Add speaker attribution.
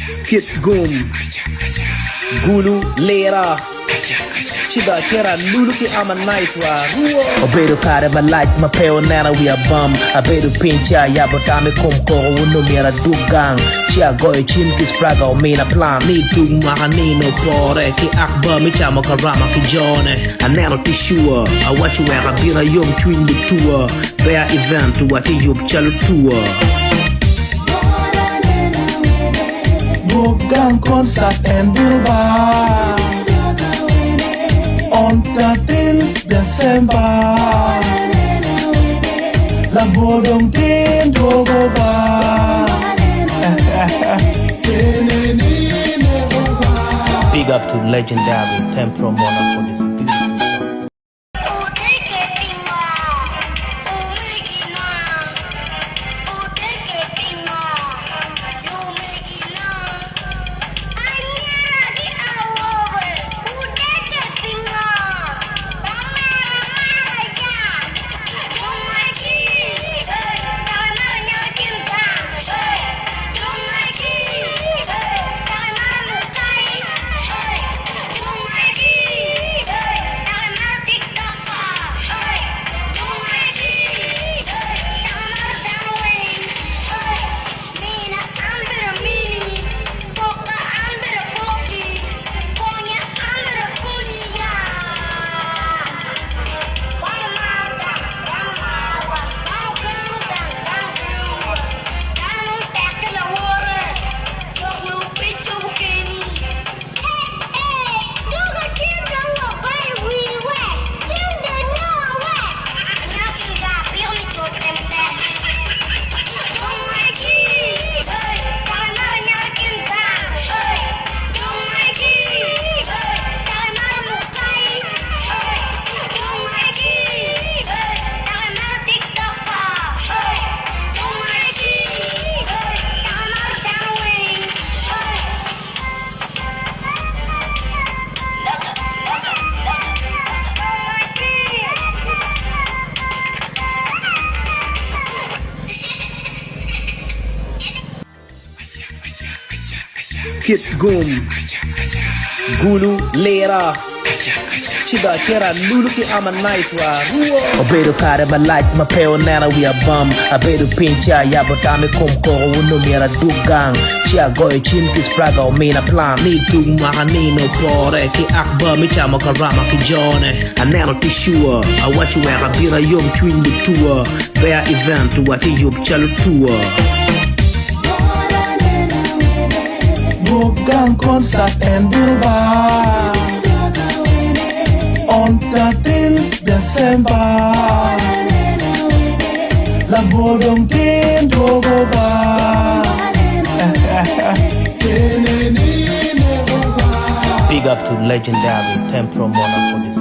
Speaker 1: Kitgum Gulu Lera Chiga Chera Luluki I'm a nice one. Obedo kare my light my pale nana we a bum. Obedo pincha ya botame kumko uno mira dugang. Chia goy chin kis praga o mina plan. Ni tung mahanino pore ki akba mi chamo karama ki jone. Anero tishua I watch you where I be a young twin the tour. Bear event to what you chalo tour.
Speaker 2: Bukan concert en Dubai on 13 December. La vodong tin dogoba.
Speaker 1: Big up to legendary Tempro Mona for this beautiful song. Kitgum Gulu Lera Chiga Chera Luluki I'm a nice one. Obedo kare my light my pale nana we a bum. Obedo pincha ya botame kumko uno mira dugang. Chia goy chin kis praga o mina plan. Ni tung mahanino pore ki akba mi chamo karama ki jone. Anero tishua I watch you where I be a young twin the tour. Bear event to what you chalo tour.
Speaker 2: Bukan concert en Dubai on 13 December. La vodong tin dogoba.
Speaker 1: Big up to legendary Tempro Mona for this